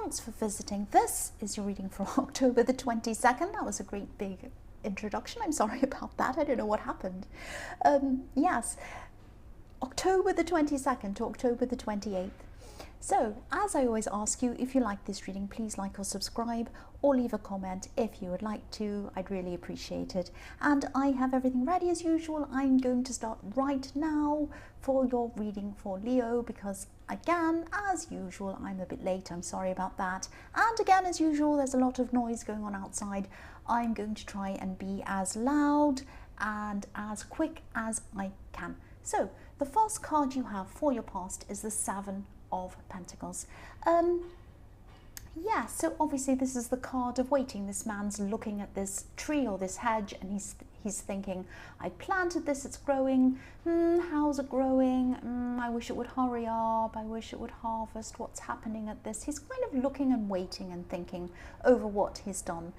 thanks for visiting. This is your reading for October the 22nd. That was a great big introduction. I'm sorry about that. I don't know what happened. Yes, October the 22nd to October the 28th. So, as I always ask you, if you like this reading, please like or subscribe or leave a comment if you would like to. I'd really appreciate it. And I have everything ready as usual. I'm going to start right now for your reading for Leo because, again, as usual, I'm a bit late. I'm sorry about that. And again, as usual, there's a lot of noise going on outside. I'm going to try and be as loud and as quick as I can. So, the first card you have for your past is the Seven of Pentacles. Yeah, so obviously this is the card of waiting. This man's looking at this tree or this hedge and he's thinking, I planted this, it's growing. How's it growing? I wish it would hurry up. I wish it would harvest. What's happening at this? He's kind of looking and waiting and thinking over what he's done.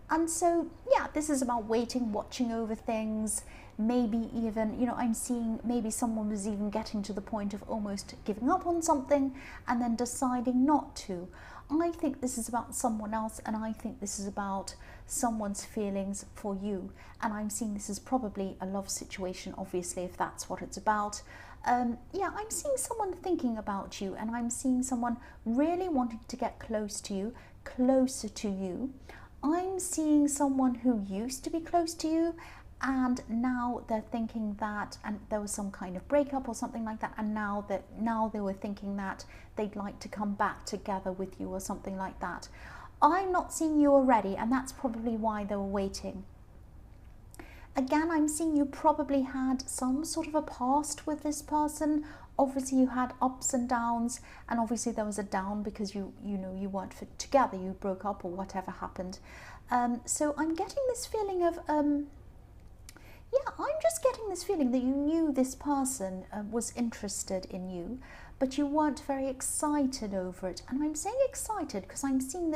And so, yeah, this is about waiting, watching over things. Maybe even, you know, I'm seeing maybe someone was even getting to the point of almost giving up on something and then deciding not to. I think this is about someone else, and I think this is about someone's feelings for you. And I'm seeing this is probably a love situation, obviously, if that's what it's about. Yeah, I'm seeing someone thinking about you, and I'm seeing someone really wanting to get close to you, closer to you. I'm seeing someone who used to be close to you, and now they're thinking that, and there was some kind of breakup or something like that, and now they were thinking that they'd like to come back together with you or something like that. I'm not seeing you already, and that's probably why they were waiting. Again, I'm seeing you probably had some sort of a past with this person. Obviously you had ups and downs, and obviously there was a down because you weren't together, you broke up or whatever happened. So I'm getting this feeling of yeah, I'm just getting this feeling that you knew this person was interested in you, but you weren't very excited over it. And I'm saying excited because I'm seeing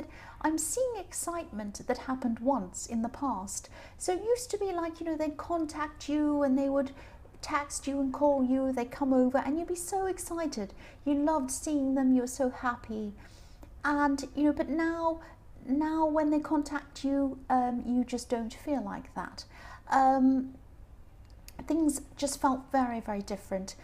excitement that happened once in the past. So it used to be like, you know, they'd contact you and they would text you and call you, they'd come over and you'd be so excited. You loved seeing them, you were so happy. And, you know, but now when they contact you, you just don't feel like that. Things just felt very, very different.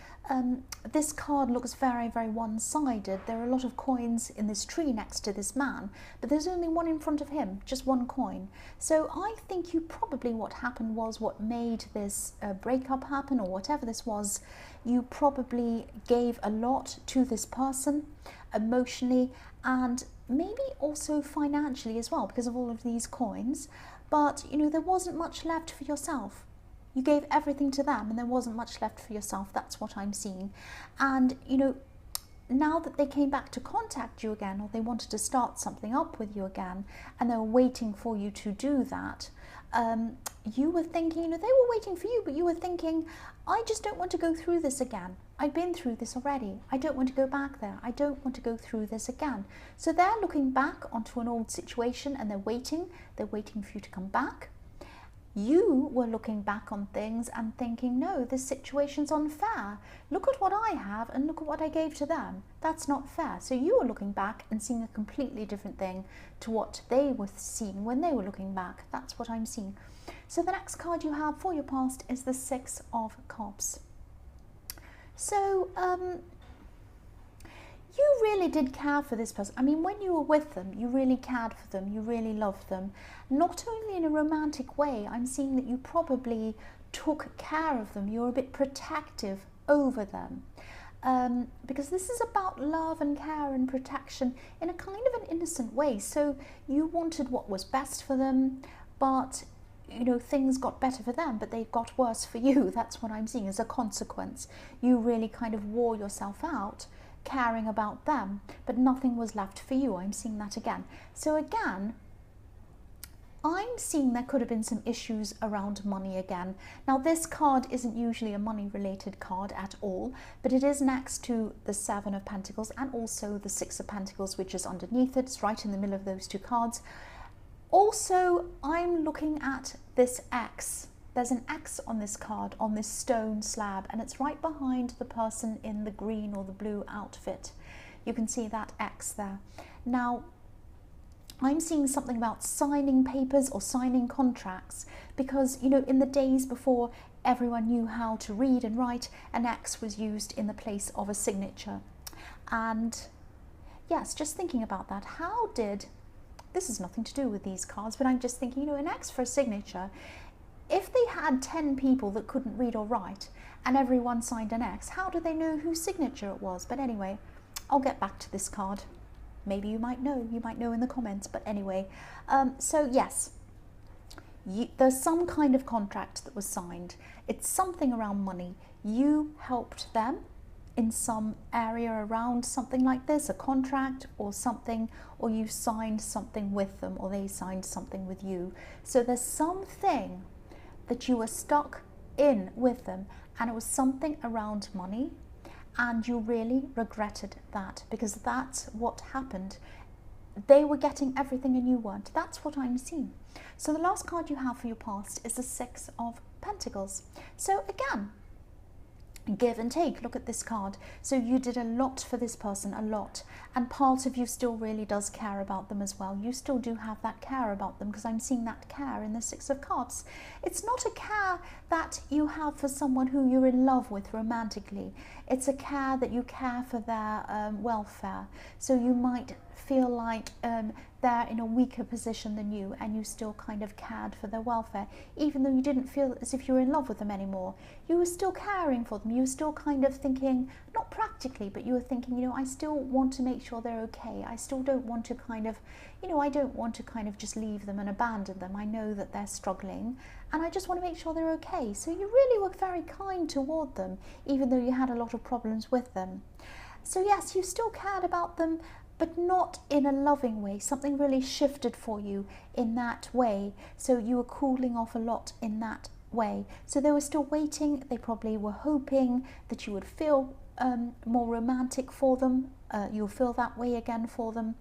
This card looks very, very one-sided. There are a lot of coins in this tree next to this man, but there's only one in front of him, just one coin. So I think what happened was what made this breakup happen, or whatever this was, you probably gave a lot to this person emotionally and maybe also financially as well because of all of these coins. But, you know, there wasn't much left for yourself. You gave everything to them and there wasn't much left for yourself. That's what I'm seeing. And, you know, now that they came back to contact you again, or they wanted to start something up with you again, and they were waiting for you to do that, you were thinking, you know, they were waiting for you, but you were thinking, I just don't want to go through this again. I've been through this already. I don't want to go back there. I don't want to go through this again. So they're looking back onto an old situation and they're waiting for you to come back. You were looking back on things and thinking, no, this situation's unfair. Look at what I have and look at what I gave to them. That's not fair. So you were looking back and seeing a completely different thing to what they were seeing when they were looking back. That's what I'm seeing. So the next card you have for your past is the Six of Cups. So, you really did care for this person. I mean, when you were with them, you really cared for them, you really loved them. Not only in a romantic way, I'm seeing that you probably took care of them. You were a bit protective over them. Because this is about love and care and protection in a kind of an innocent way. So you wanted what was best for them, but, you know, things got better for them, but they got worse for you. That's what I'm seeing as a consequence. You really kind of wore yourself out caring about them, but nothing was left for you. I'm seeing that again. So again, I'm seeing there could have been some issues around money again. Now this card isn't usually a money related card at all, but it is next to the Seven of Pentacles and also the Six of Pentacles, which is underneath it. It's right in the middle of those two cards. Also, I'm looking at this X. There's an X on this card, on this stone slab, and it's right behind the person in the green or the blue outfit. You can see that X there. Now, I'm seeing something about signing papers or signing contracts, because, you know, in the days before everyone knew how to read and write, an X was used in the place of a signature. And yes, just thinking about that, how did, this has nothing to do with these cards, but I'm just thinking, you know, an X for a signature, if they had 10 people that couldn't read or write and everyone signed an X, how do they know whose signature it was? But anyway, I'll get back to this card. Maybe you might know in the comments, but anyway. So yes, there's some kind of contract that was signed. It's something around money. You helped them in some area around something like this, a contract or something, or you signed something with them, or they signed something with you. So there's something that you were stuck in with them, and it was something around money, and you really regretted that, because that's what happened. They were getting everything and you weren't. That's what I'm seeing. So the last card you have for your past is the Six of Pentacles. So again, give and take. Look at this card. So you did a lot for this person, a lot, and part of you still really does care about them as well. You still do have that care about them, because I'm seeing that care in the Six of Cups. It's not a care that you have for someone who you're in love with romantically. It's a care that you care for their welfare. So you might feel like they're in a weaker position than you, and you still kind of cared for their welfare, even though you didn't feel as if you were in love with them anymore. You were still caring for them. You were still kind of thinking, not practically, but you were thinking, you know, I still want to make sure they're okay. I still don't want to kind of, you know, I don't want to kind of just leave them and abandon them. I know that they're struggling, and I just want to make sure they're okay. So you really were very kind toward them, even though you had a lot of problems with them. So yes, you still cared about them, but not in a loving way. Something really shifted for you in that way. So you were cooling off a lot in that way. So they were still waiting. They probably were hoping that you would feel more romantic for them. You'll feel that way again for them,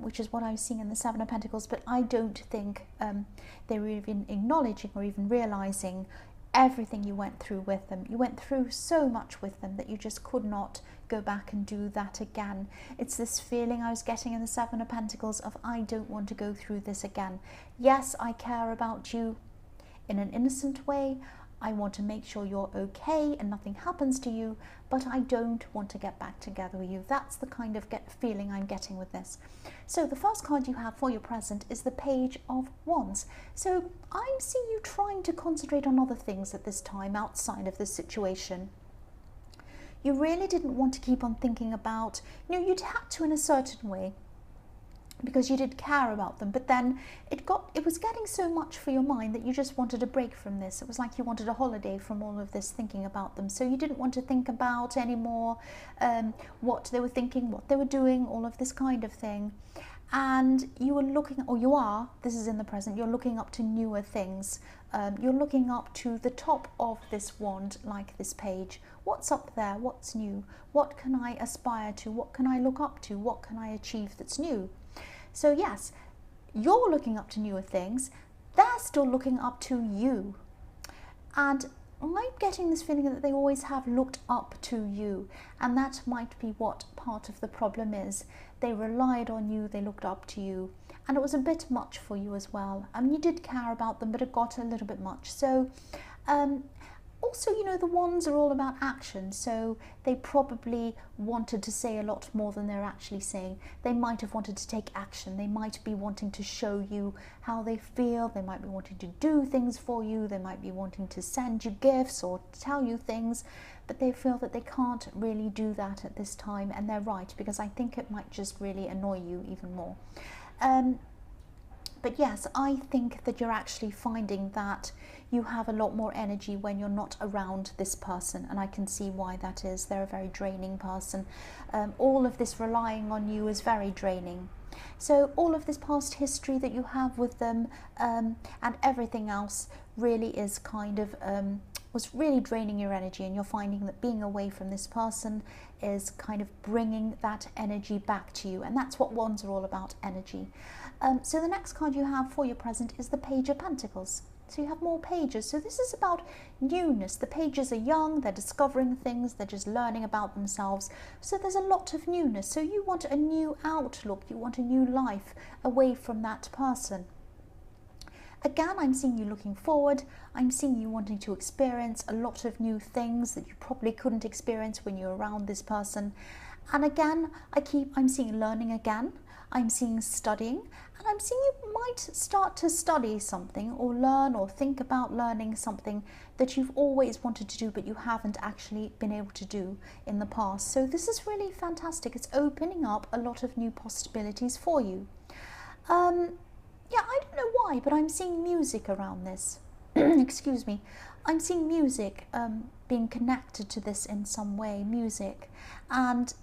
which is what I was seeing in the Seven of Pentacles. But I don't think they were even acknowledging or even realizing everything you went through with them. You went through so much with them that you just could not go back and do that again. It's this feeling I was getting in the Seven of Pentacles of, I don't want to go through this again. Yes, I care about you in an innocent way. I want to make sure you're okay and nothing happens to you, but I don't want to get back together with you. That's the kind of feeling I'm getting with this. So the first card you have for your present is the Page of Wands. So I'm seeing you trying to concentrate on other things at this time outside of this situation. You really didn't want to keep on thinking about, you know, you'd had to in a certain way, because you did care about them, but then it was getting so much for your mind that you just wanted a break from this. It was like you wanted a holiday from all of this thinking about them. So you didn't want to think about anymore what they were thinking, what they were doing, all of this kind of thing. And you were looking, or you are, this is in the present, you're looking up to newer things. You're looking up to the top of this wand, like this page. What's up there? What's new? What can I aspire to? What can I look up to? What can I achieve that's new? So yes, you're looking up to newer things. They're still looking up to you. And I'm getting this feeling that they always have looked up to you. And that might be what part of the problem is. They relied on you, they looked up to you. And it was a bit much for you as well. I mean, you did care about them, but it got a little bit much. So also, you know, the wands are all about action, so they probably wanted to say a lot more than they're actually saying. They might have wanted to take action. They might be wanting to show you how they feel. They might be wanting to do things for you. They might be wanting to send you gifts or tell you things, but they feel that they can't really do that at this time, and they're right, because I think it might just really annoy you even more. But yes, I think that you're actually finding that you have a lot more energy when you're not around this person, and I can see why that is. They're a very draining person. All of this relying on you is very draining. So all of this past history that you have with them and everything else really is kind of was really draining your energy, and you're finding that being away from this person is kind of bringing that energy back to you, and that's what wands are all about, energy. So the next card you have for your present is the Page of Pentacles. So you have more pages. So this is about newness. The pages are young, they're discovering things, they're just learning about themselves. So there's a lot of newness. So you want a new outlook, you want a new life away from that person. Again, I'm seeing you looking forward. I'm seeing you wanting to experience a lot of new things that you probably couldn't experience when you're around this person. And again, I'm seeing learning again. I'm seeing studying, and I'm seeing you might start to study something or learn or think about learning something that you've always wanted to do but you haven't actually been able to do in the past. So this is really fantastic. It's opening up a lot of new possibilities for you. Yeah, I don't know why, but I'm seeing music around this. Excuse me. I'm seeing music being connected to this in some way, music, and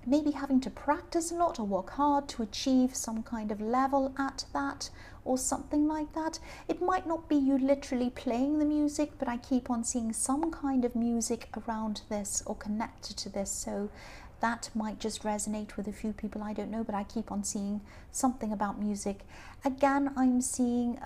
maybe having to practice a lot or work hard to achieve some kind of level at that or something like that. It might not be you literally playing the music, but I keep on seeing some kind of music around this or connected to this. So that might just resonate with a few people, I don't know, but I keep on seeing something about music. Again, I'm seeing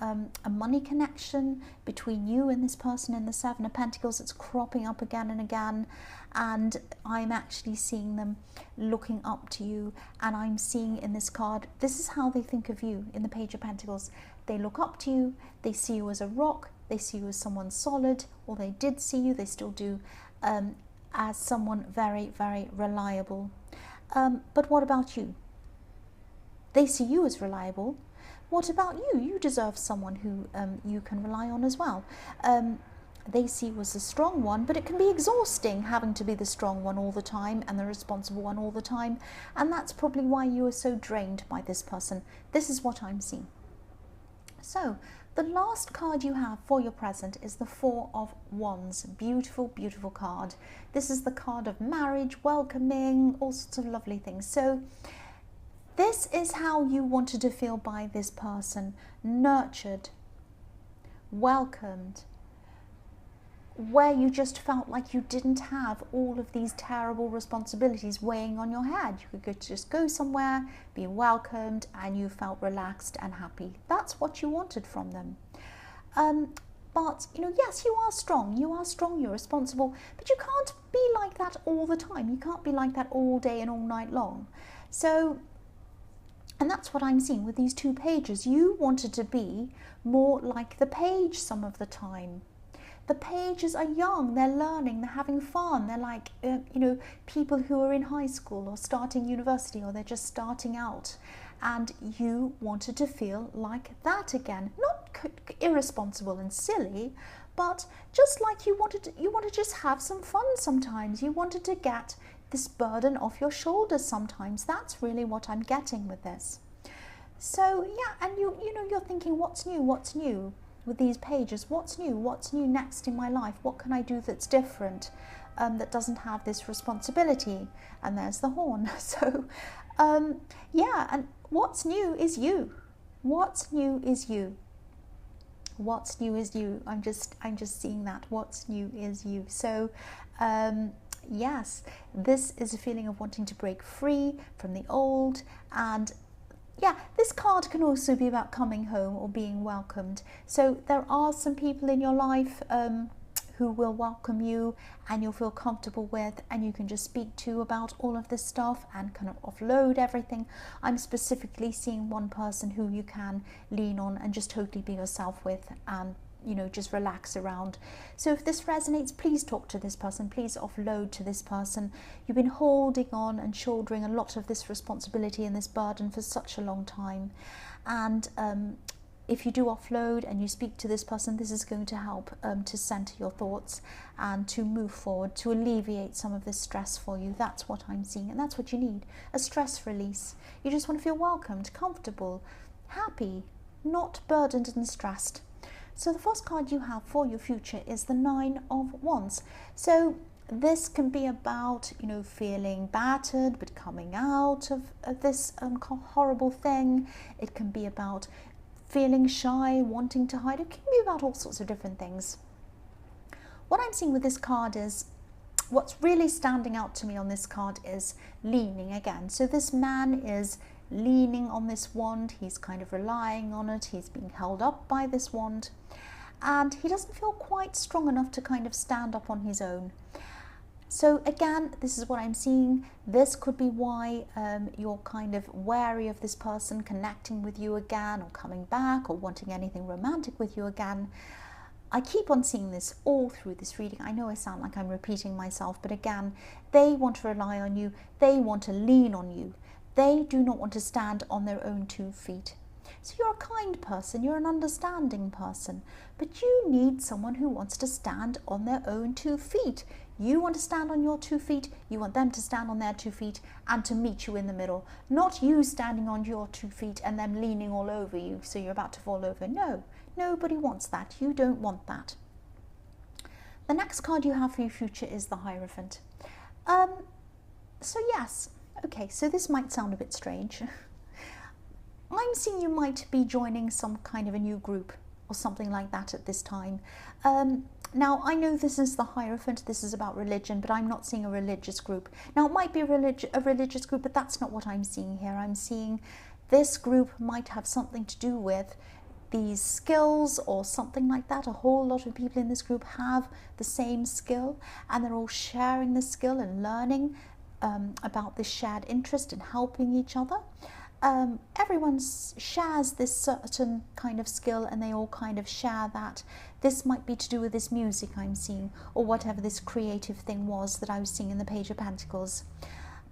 a money connection between you and this person in the Seven of Pentacles. It's cropping up again and again, and I'm actually seeing them looking up to you, and I'm seeing in this card, this is how they think of you in the Page of Pentacles. They look up to you, they see you as a rock, they see you as someone solid, or they did see you, they still do, as someone very, very reliable. But what about you? They see you as reliable. What about you? You deserve someone who you can rely on as well. They see you as a strong one, but it can be exhausting having to be the strong one all the time and the responsible one all the time. And that's probably why you are so drained by this person. This is what I'm seeing. So the last card you have for your present is the Four of Wands. Beautiful, beautiful card. This is the card of marriage, welcoming, all sorts of lovely things. So this is how you wanted to feel by this person. Nurtured, welcomed, where you just felt like you didn't have all of these terrible responsibilities weighing on your head. You could just go somewhere, be welcomed, and you felt relaxed and happy. That's what you wanted from them. But, you know, yes, you are strong, you're responsible, but you can't be like that all the time. You can't be like that all day and all night long. So, and that's what I'm seeing with these two pages. You wanted to be more like the page some of the time. The pages are young, they're learning, they're having fun. They're like, you know, people who are in high school or starting university, or they're just starting out. And you wanted to feel like that again. Not irresponsible and silly, but just like you wanted to just have some fun sometimes. You wanted to get this burden off your shoulders sometimes. That's really what I'm getting with this. So yeah, and you know, you're thinking, what's new with these pages? What's new next in my life? What can I do that's different, that doesn't have this responsibility? And there's the horn. So yeah, and what's new is you. What's new is you. What's new is you. I'm just seeing that. What's new is you. So yes, this is a feeling of wanting to break free from the old. And yeah, this card can also be about coming home or being welcomed. So there are some people in your life who will welcome you and you'll feel comfortable with, and you can just speak to about all of this stuff and kind of offload everything. I'm specifically seeing one person who you can lean on and just totally be yourself with, and you know, just relax around. So if this resonates, please talk to this person, please offload to this person. You've been holding on and shouldering a lot of this responsibility and this burden for such a long time, and if you do offload and you speak to this person, this is going to help to center your thoughts and to move forward, to alleviate some of this stress for you. That's what I'm seeing, and that's what you need, a stress release. You just want to feel welcomed, comfortable, happy, not burdened and stressed. So the first card you have for your future is the Nine of Wands. So this can be about, you know, feeling battered but coming out of this horrible thing. It can be about feeling shy, wanting to hide. It can be about all sorts of different things. What I'm seeing with this card is, what's really standing out to me on this card is leaning again. So this man is leaning on this wand, he's kind of relying on it, he's being held up by this wand, and he doesn't feel quite strong enough to kind of stand up on his own. So again, this is what I'm seeing. This could be why you're kind of wary of this person connecting with you again, or coming back, or wanting anything romantic with you again. I keep on seeing this all through this reading. I know I sound like I'm repeating myself, but again, they want to rely on you. They want to lean on you. They do not want to stand on their own 2 feet. So you're a kind person, you're an understanding person, but you need someone who wants to stand on their own 2 feet. You want to stand on your 2 feet, you want them to stand on their 2 feet and to meet you in the middle. Not you standing on your 2 feet and them leaning all over you so you're about to fall over. No, nobody wants that. You don't want that. The next card you have for your future is the Hierophant. So yes, okay, so this might sound a bit strange. I'm seeing you might be joining some kind of a new group or something like that at this time. Now, I know this is the Hierophant, this is about religion, but I'm not seeing a religious group. Now, it might be a religious group, but that's not what I'm seeing here. I'm seeing this group might have something to do with these skills or something like that. A whole lot of people in this group have the same skill, and they're all sharing the skill and learning about this shared interest in helping each other. Everyone shares this certain kind of skill, and they all kind of share that. This might be to do with this music I'm seeing, or whatever this creative thing was that I was seeing in the Page of Pentacles.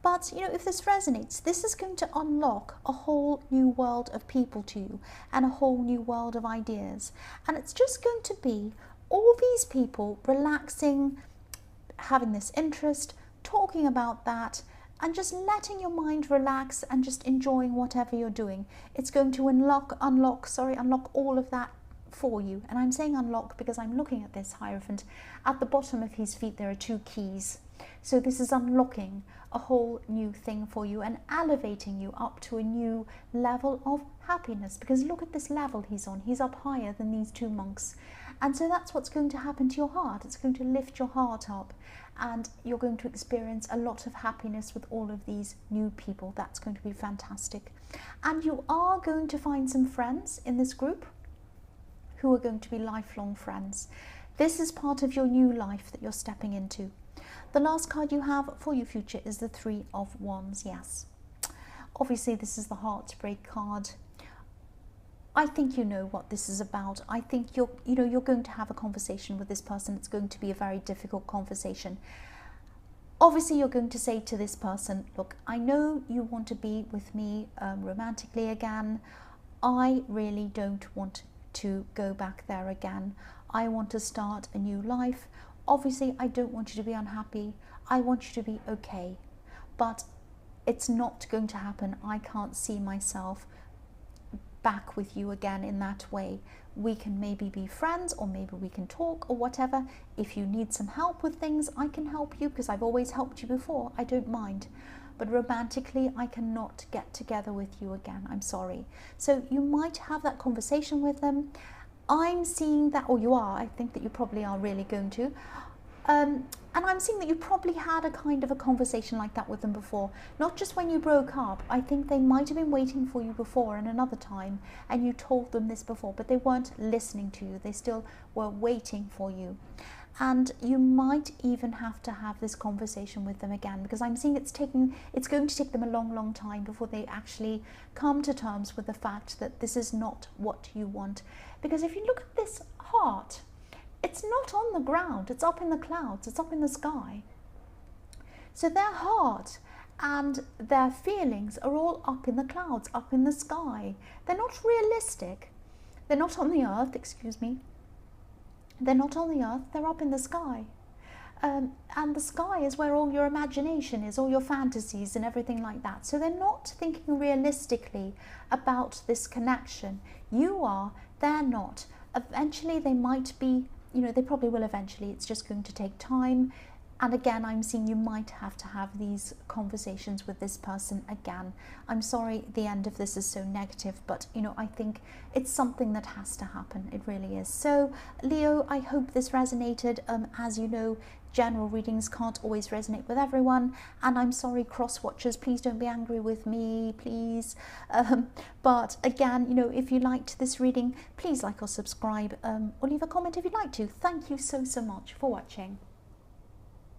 But, you know, if this resonates, this is going to unlock a whole new world of people to you, and a whole new world of ideas. And it's just going to be all these people relaxing, having this interest, talking about that, and just letting your mind relax and just enjoying whatever you're doing. It's going to unlock all of that for you. And I'm saying unlock because I'm looking at this Hierophant. At the bottom of his feet there are 2 keys. So this is unlocking a whole new thing for you and elevating you up to a new level of happiness. Because look at this level he's on. He's up higher than these 2 monks. And so that's what's going to happen to your heart. It's going to lift your heart up, and you're going to experience a lot of happiness with all of these new people. That's going to be fantastic. And you are going to find some friends in this group who are going to be lifelong friends. This is part of your new life that you're stepping into. The last card you have for your future is the 3 of Wands. Yes, obviously this is the heartbreak card. I think you know what this is about. I think you're going to have a conversation with this person. It's going to be a very difficult conversation. Obviously, you're going to say to this person, look, I know you want to be with me romantically again. I really don't want to go back there again. I want to start a new life. Obviously, I don't want you to be unhappy. I want you to be okay. But it's not going to happen. I can't see myself back with you again in that way. We can maybe be friends, or maybe we can talk, or whatever. If you need some help with things, I can help you, because I've always helped you before. I don't mind. But romantically, I cannot get together with you again. I'm sorry. So you might have that conversation with them. I'm seeing that, or you are, I think that you probably are really going to. And I'm seeing that you probably had a kind of a conversation like that with them before. Not just when you broke up. I think they might have been waiting for you before and another time, and you told them this before, but they weren't listening to you. They still were waiting for you. And you might even have to have this conversation with them again, because I'm seeing it's going to take them a long, long time before they actually come to terms with the fact that this is not what you want. Because if you look at this heart, it's not on the ground, it's up in the clouds, it's up in the sky. So their heart and their feelings are all up in the clouds, up in the sky. They're not realistic. They're not on the earth, excuse me. They're not on the earth, they're up in the sky. And the sky is where all your imagination is, all your fantasies and everything like that. So they're not thinking realistically about this connection. You are, they're not. Eventually they might be, they probably will eventually. It's just going to take time. And again, I'm seeing you might have to have these conversations with this person again. I'm sorry the end of this is so negative, but I think it's something that has to happen. It really is. So Leo, I hope this resonated. As you know, general readings can't always resonate with everyone, and I'm sorry, cross-watchers, please don't be angry with me, please. But again, you know, if you liked this reading, please like or subscribe, or leave a comment if you'd like to. Thank you so much for watching.